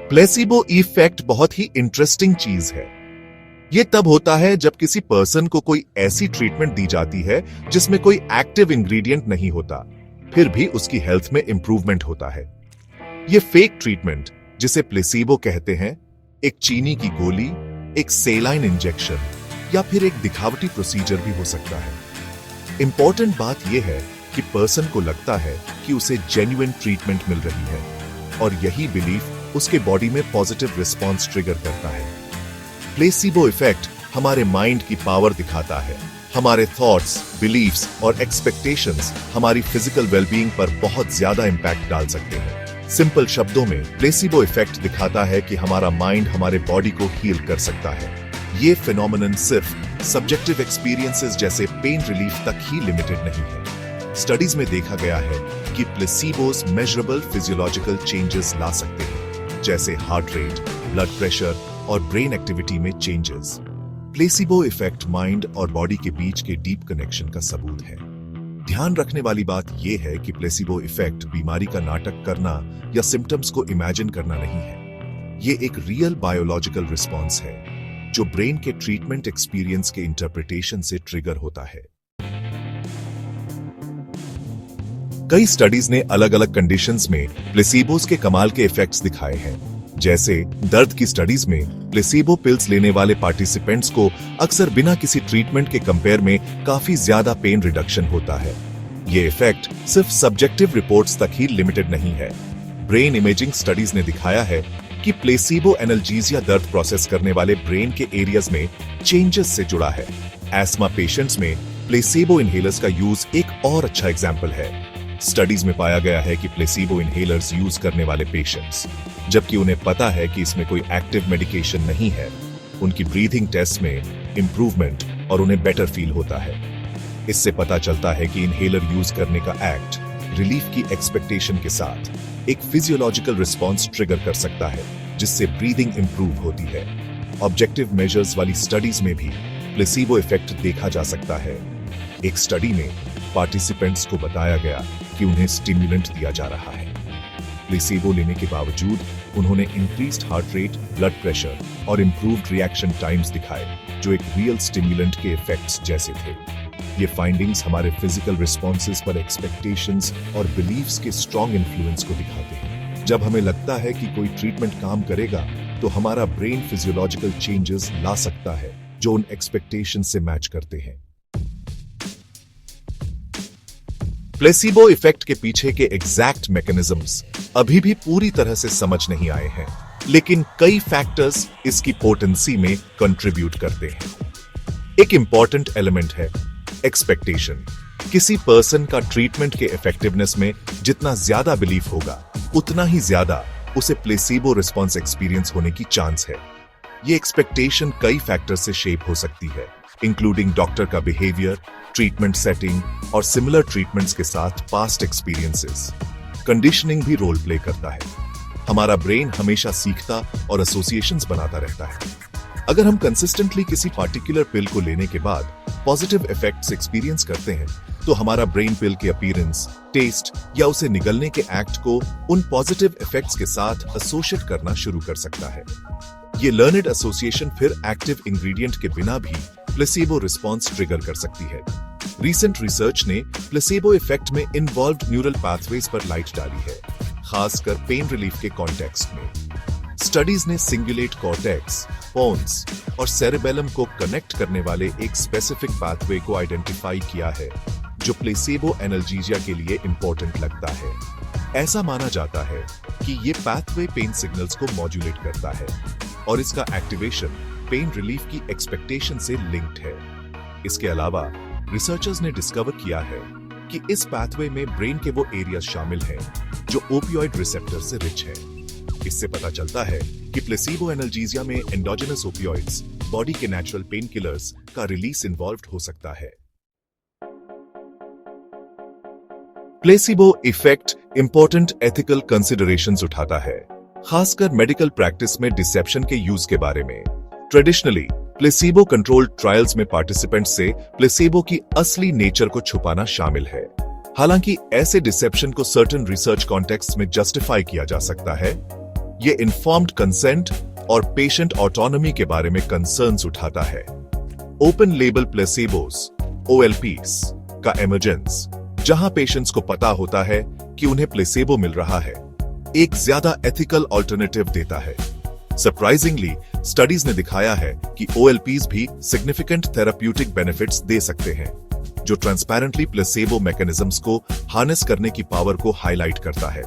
Placebo effect बहुत ही interesting चीज है। यह तब होता है जब किसी पर्सन को कोई ऐसी ट्रीटमेंट दी जाती है जिसमें कोई एक्टिव इंग्रेडिएंट नहीं होता, फिर भी उसकी हेल्थ में इंप्रूवमेंट होता है। यह फेक ट्रीटमेंट, जिसे प्लेसिबो कहते हैं, एक चीनी की गोली, एक सेलाइन इंजेक्शन या फिर एक दिखावटी प्रोसीजर भी हो सकता है। इंपॉर्टेंट बात यह है कि पर्सन को लगता है कि उसे जेन्युइन ट्रीटमेंट मिल रही है और यही बिलीफ उसके बॉडी में पॉजिटिव रिस्पॉन्स ट्रिगर करता है। प्लेसिबो इफेक्ट हमारे माइंड की पावर दिखाता है। हमारे थॉट्स, बिलीफ्स और एक्सपेक्टेशंस हमारी फिजिकल वेलबीइंग पर बहुत ज्यादा इंपैक्ट डाल सकते हैं। सिंपल शब्दों में प्लेसिबो इफेक्ट दिखाता है कि हमारा माइंड हमारे बॉडी को हील कर सकता है। ये फिनोमिनन सिर्फ सब्जेक्टिव एक्सपीरियंसेस जैसे पेन रिलीफ तक ही लिमिटेड नहीं है। स्टडीज में देखा गया है कि प्लेसिबोस मेजरेबल फिजियोलॉजिकल चेंजेस ला सकते हैं, जैसे हार्ट रेट, ब्लड प्रेशर और ब्रेन एक्टिविटी में चेंजेस। प्लेसिबो इफेक्ट माइंड और बॉडी के बीच के डीप कनेक्शन का सबूत है। ध्यान रखने वाली बात यह है कि प्लेसिबो इफेक्ट बीमारी का नाटक करना या सिम्टम्स को इमेजिन करना नहीं है। यह एक रियल बायोलॉजिकल रिस्पॉन्स है जो ब्रेन के ट्रीटमेंट एक्सपीरियंस के इंटरप्रिटेशन से ट्रिगर होता है। कई स्टडीज ने अलग अलग कंडीशंस में प्लेसिबोस के कमाल के इफेक्ट्स दिखाए हैं। जैसे दर्द की स्टडीज में प्लेसिबो पिल्स लेने वाले पार्टिसिपेंट्स को अक्सर बिना किसी ट्रीटमेंट के कंपेयर में काफी ज्यादा पेन रिडक्शन होता है। ये इफेक्ट सिर्फ सब्जेक्टिव रिपोर्ट्स तक ही लिमिटेड नहीं है। ब्रेन इमेजिंग स्टडीज ने दिखाया है कि प्लेसिबो एनाल्जेसिया दर्द प्रोसेस करने वाले ब्रेन के एरियाज में चेंजेस से जुड़ा है। एस्मा पेशेंट्स में प्लेसिबो इनहेलर्स का यूज एक और अच्छा एग्जाम्पल है। स्टडीज में पाया गया है कि प्लेसिबो इनहेलर्स यूज करने वाले पेशेंट्स, जबकि उन्हें पता है कि इसमें कोई एक्टिव मेडिकेशन नहीं है, उनकी ब्रीथिंग टेस्ट में इंप्रूवमेंट और उन्हें बेटर फील होता है। इससे पता चलता है कि इनहेलर यूज करने का एक्ट रिलीफ की एक्सपेक्टेशन के साथ एक फिजियोलॉजिकल रिस्पॉन्स ट्रिगर कर सकता है, जिससे ब्रीदिंग इंप्रूव होती है। ऑब्जेक्टिव मेजर्स वाली स्टडीज में भी प्लेसिबो इफेक्ट देखा जा सकता है। एक स्टडी में पार्टिसिपेंट्स को बताया गया कि उन्हें स्टिमुलेंट दिया जा रहा है। प्लेसिबो लेने के बावजूद उन्होंने increased heart rate, blood pressure और इंप्रूव्ड रिएक्शन टाइम्स दिखाए, जो एक रियल स्टिमुलेंट के इफेक्ट्स जैसे थे। ये फाइंडिंग्स हमारे फिजिकल रिस्पॉन्सेज पर एक्सपेक्टेशंस और बिलीफ्स के स्ट्रॉन्ग इन्फ्लुएंस को दिखाते हैं। जब हमें लगता है कि कोई ट्रीटमेंट काम करेगा, तो हमारा ब्रेन फिजियोलॉजिकल चेंजेस ला सकता है जो उन एक्सपेक्टेशन से मैच करते हैं। प्लेसिबो इफेक्ट के पीछे के एग्जैक्ट मैकेनिज्म्स अभी भी पूरी तरह से समझ नहीं आए हैं, लेकिन कई फैक्टर्स इसकी पोटेंसी में कंट्रीब्यूट करते हैं। एक इंपॉर्टेंट एलिमेंट है एक्सपेक्टेशन। किसी पर्सन का ट्रीटमेंट के इफेक्टिवनेस में जितना ज्यादा बिलीफ होगा, उतना ही ज्यादा उसे प्लेसिबो रिस्पॉन्स एक्सपीरियंस होने की चांस है। ये एक्सपेक्टेशन कई फैक्टर से शेप हो सकती है, इंक्लूडिंग डॉक्टर का बिहेवियर, ट्रीटमेंट सेटिंग और सिमिलर ट्रीटमेंट्स के साथ पास्ट एक्सपीरियंसेस। कंडीशनिंग भी रोल प्ले करता है। हमारा ब्रेन हमेशा सीखता और एसोसिएशंस बनाता रहता है। अगर हम कंसिस्टेंटली किसी पार्टिकुलर पिल को लेने के बाद पॉजिटिव इफेक्ट्स एक्सपीरियंस करते हैं, तो हमारा ब्रेन पिल के अपीयरेंस, टेस्ट या उसे निगलने के एक्ट को उन पॉजिटिव इफेक्ट्स के साथ एसोसिएट करना शुरू कर सकता है। ये लर्नड एसोसिएशन फिर एक्टिव इंग्रेडिएंट के बिना भी प्लेसिबो रिस्पॉन्स ट्रिगर कर सकती है। रीसेंट रिसर्च ने प्लेसिबो इफेक्ट में इन्वॉल्व्ड न्यूरल पाथवेज पर लाइट डाली है, खासकर पेन रिलीफ के कॉन्टेक्स्ट में। स्टडीज ने सिंगुलेट कॉर्टेक्स, पोन्स और सेरेबेलम को कनेक्ट करने वाले एक स्पेसिफिक पाथवे को आइडेंटिफाई किया है, जो प्लेसिबो एनाल्जेसिया के लिए इंपॉर्टेंट लगता है। ऐसा माना जाता है कि ये पाथवे पेन सिग्नल्स को मॉड्यूलेट करता है और इसका एक्टिवेशन पेन रिलीफ की एक्सपेक्टेशन से लिंक्ड है। इसके अलावा रिसर्चर्स ने डिस्कवर किया है कि इस पाथवे में ब्रेन के वो एरियाज शामिल हैं जो ओपियोइड रिसेप्टर से रिच है। इससे पता चलता है कि प्लेसिबो एनाल्जेसिया में एंडोजेनस ओपियोइड्स, बॉडी के नेचुरल पेन किलर्स का रिलीज इन्वॉल्व्ड हो सकता है। Placebo effect important ethical considerations उठाता है, खासकर मेडिकल प्रैक्टिस में डिसेप्शन के यूज के बारे में। ट्रेडिशनली प्लेसिबो कंट्रोल्ड ट्रायल्स में पार्टिसिपेंट्स से प्लेसिबो की असली नेचर को छुपाना शामिल है। हालांकि ऐसे डिसेप्शन को सर्टेन रिसर्च कॉन्टेक्स्ट में जस्टिफाई किया जा सकता है, ये इन्फॉर्म्ड कंसेंट और पेशेंट ऑटोनॉमी के बारे में कंसर्न्स उठाता है। ओपन लेबल प्लेसेबोस OLPs का एमर्जेंस, जहां पेशेंट्स को पता होता है कि उन्हें प्लेसेबो मिल रहा है, एक ज्यादा एथिकल ऑल्टरनेटिव देता है। सरप्राइजिंगली स्टडीज ने दिखाया है कि OLPs भी सिग्निफिकेंट थेराप्यूटिक बेनिफिट्स दे सकते हैं, जो ट्रांसपेरेंटली प्लेसेबो मैकेनिज्म्स को हार्नेस करने की पावर को हाईलाइट करता है।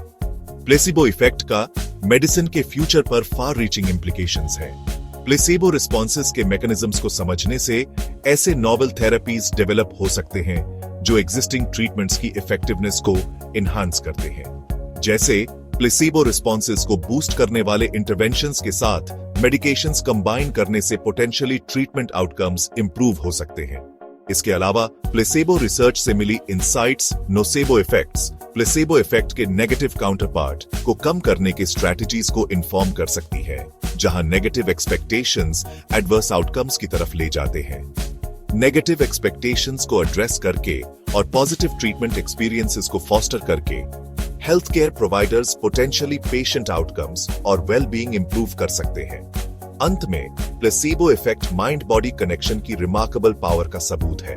प्लेसेबो इफेक्ट का मेडिसिन के फ्यूचर पर फार रीचिंग इंप्लीकेशंस हैं। प्लेसेबो रिस्पॉन्सेस के मैकेनिज्म्स को समझने से ऐसे नॉवेल थेरेपीज डेवलप हो सकते हैं जो एग्जिस्टिंग ट्रीटमेंट्स की इफेक्टिवनेस को इनहांस करते हैं। जैसे प्लेसेबो रिस्पॉन्सेस को बूस्ट करने वाले इंटरवेंशंस के साथ मेडिकेशंस कंबाइन करने से पोटेंशियली ट्रीटमेंट आउटकम्स इंप्रूव हो सकते हैं। इसके अलावा प्लेसेबो रिसर्च से मिली insights nocebo effects placebo effect के नेगेटिव काउंटरपार्ट को कम करने के स्ट्रैटेजीज को इन्फॉर्म कर सकती है, जहां नेगेटिव एक्सपेक्टेशंस एडवर्स आउटकम्स की तरफ ले जाते हैं। नेगेटिव एक्सपेक्टेशंस को एड्रेस करके और पॉजिटिव ट्रीटमेंट एक्सपीरियंसेस को फॉस्टर करके health care providers potentially patient outcomes और वेल बीइंग इंप्रूव कर सकते हैं। अंत में placebo effect mind body connection की रिमार्केबल पावर का सबूत है।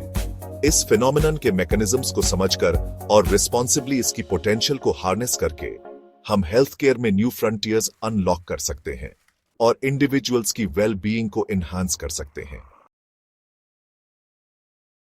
इस फिनोमिनन के मैकेनिज्म्स को समझकर और रिस्पॉन्सिबली इसकी पोटेंशियल को हार्नेस करके हम हेल्थ केयर में न्यू फ्रंटियर्स अनलॉक कर सकते हैं और इंडिविजुअल्स की वेल बीइंग को एनहांस कर सकते हैं।